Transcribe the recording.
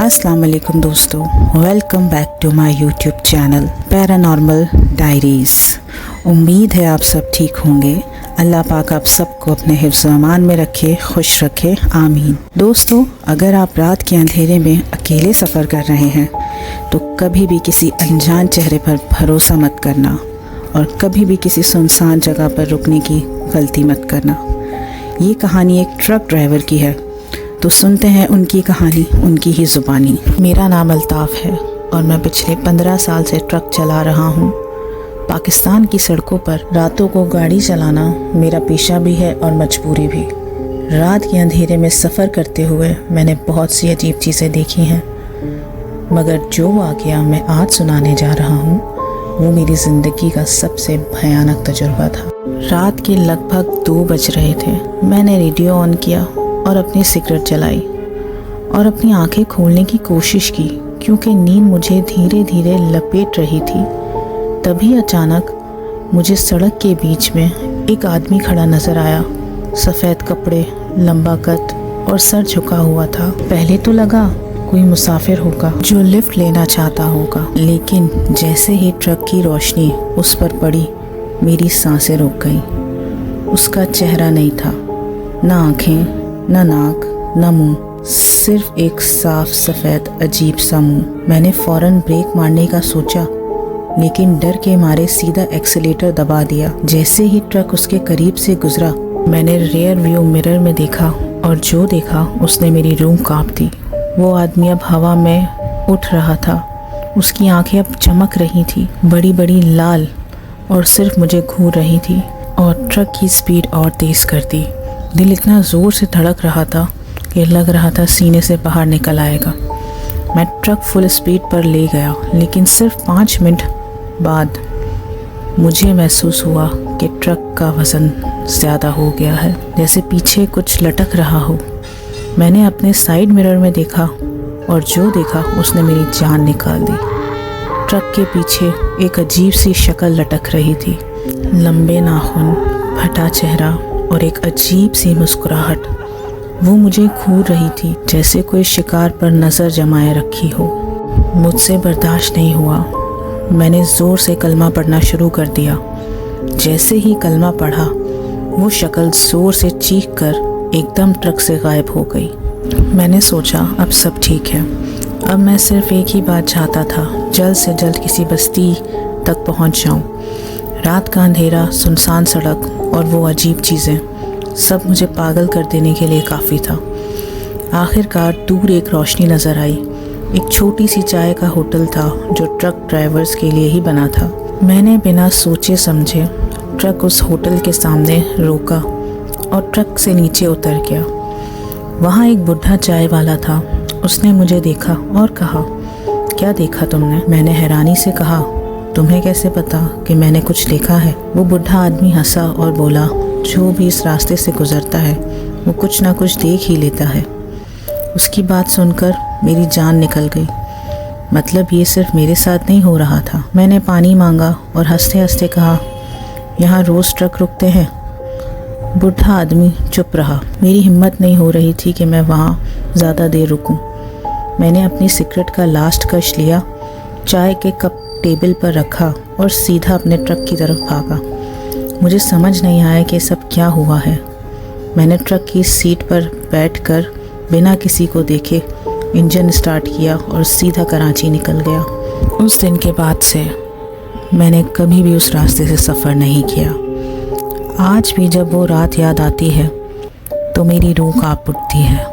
अस्सलाम वालेकुम दोस्तों, welcome back to my YouTube channel paranormal diaries. उम्मीद है आप सब ठीक होंगे। अल्लाह पाक आप सबको अपने हिफ्ज़ अमान में रखे, खुश रखे, आमीन। दोस्तों, अगर आप रात के अंधेरे में अकेले सफ़र कर रहे हैं तो कभी भी किसी अनजान चेहरे पर भरोसा मत करना और कभी भी किसी सुनसान जगह पर रुकने की गलती मत करना। ये कहानी एक ट्रक ड्राइवर की है, तो सुनते हैं उनकी कहानी उनकी ही ज़ुबानी। मेरा नाम अल्ताफ़ है और मैं पिछले 15 साल से ट्रक चला रहा हूँ। पाकिस्तान की सड़कों पर रातों को गाड़ी चलाना मेरा पेशा भी है और मजबूरी भी। रात के अंधेरे में सफ़र करते हुए मैंने बहुत सी अजीब चीज़ें देखी हैं, मगर जो वाक़या मैं आज सुनाने जा रहा हूँ वो मेरी ज़िंदगी का सबसे भयानक तजुर्बा था। रात के लगभग 2 बज रहे थे। मैंने रेडियो ऑन किया और अपनी सिगरेट जलाई और अपनी आंखें खोलने की कोशिश की, क्योंकि नींद मुझे धीरे धीरे लपेट रही थी। तभी अचानक मुझे सड़क के बीच में एक आदमी खड़ा नज़र आया। सफ़ेद कपड़े, लंबा कद और सर झुका हुआ था। पहले तो लगा कोई मुसाफिर होगा जो लिफ्ट लेना चाहता होगा, लेकिन जैसे ही ट्रक की रोशनी उस पर पड़ी मेरी सांसें रुक गईं। उसका चेहरा नहीं था, ना आँखें, न नाक, न मुंह, सिर्फ एक साफ सफ़ेद अजीब सा मुंह। मैंने फ़ौरन ब्रेक मारने का सोचा, लेकिन डर के मारे सीधा एक्सीलेटर दबा दिया। जैसे ही ट्रक उसके करीब से गुजरा मैंने रियर व्यू मिरर में देखा और जो देखा उसने मेरी रूह कांप दी। वो आदमी अब हवा में उठ रहा था। उसकी आंखें अब चमक रही थी, बड़ी बड़ी लाल, और सिर्फ मुझे घूर रही थी। और ट्रक की स्पीड और तेज़ कर दी। दिल इतना ज़ोर से धड़क रहा था कि लग रहा था सीने से बाहर निकल आएगा। मैं ट्रक फुल स्पीड पर ले गया, लेकिन सिर्फ 5 मिनट बाद मुझे महसूस हुआ कि ट्रक का वज़न ज़्यादा हो गया है, जैसे पीछे कुछ लटक रहा हो। मैंने अपने साइड मिरर में देखा और जो देखा उसने मेरी जान निकाल दी। ट्रक के पीछे एक अजीब सी शक्ल लटक रही थी, लंबे नाखून, फटा चेहरा और एक अजीब सी मुस्कुराहट। वो मुझे घूर रही थी जैसे कोई शिकार पर नज़र जमाए रखी हो। मुझसे बर्दाश्त नहीं हुआ। मैंने ज़ोर से कलमा पढ़ना शुरू कर दिया। जैसे ही कलमा पढ़ा वो शक्ल ज़ोर से चीख कर एकदम ट्रक से गायब हो गई। मैंने सोचा अब सब ठीक है। अब मैं सिर्फ एक ही बात चाहता था, जल्द से जल्द किसी बस्ती तक पहुंच जाऊं। रात का अंधेरा, सुनसान सड़क और वो अजीब चीज़ें, सब मुझे पागल कर देने के लिए काफ़ी था। आखिरकार दूर एक रोशनी नज़र आई। एक छोटी सी चाय का होटल था जो ट्रक ड्राइवर्स के लिए ही बना था। मैंने बिना सोचे समझे ट्रक उस होटल के सामने रोका और ट्रक से नीचे उतर गया। वहाँ एक बुढ़ा चाय वाला था। उसने मुझे देखा और कहा, क्या देखा तुमने? मैंने हैरानी से कहा, तुम्हें कैसे पता कि मैंने कुछ देखा है? वो बुढ़ा आदमी हंसा और बोला, जो भी इस रास्ते से गुजरता है वो कुछ ना कुछ देख ही लेता है। उसकी बात सुनकर मेरी जान निकल गई। मतलब ये सिर्फ मेरे साथ नहीं हो रहा था। मैंने पानी मांगा और हंसते हंसते कहा, यहाँ रोज़ ट्रक रुकते हैं। बुढ़ा आदमी चुप रहा। मेरी हिम्मत नहीं हो रही थी कि मैं वहाँ ज़्यादा देर रुकूं। मैंने अपनी सिगरेट का लास्ट कश लिया, चाय के कप टेबल पर रखा और सीधा अपने ट्रक की तरफ भागा। मुझे समझ नहीं आया कि सब क्या हुआ है। मैंने ट्रक की सीट पर बैठकर बिना किसी को देखे इंजन स्टार्ट किया और सीधा कराची निकल गया। उस दिन के बाद से मैंने कभी भी उस रास्ते से सफ़र नहीं किया। आज भी जब वो रात याद आती है तो मेरी रूह कांप उठती है।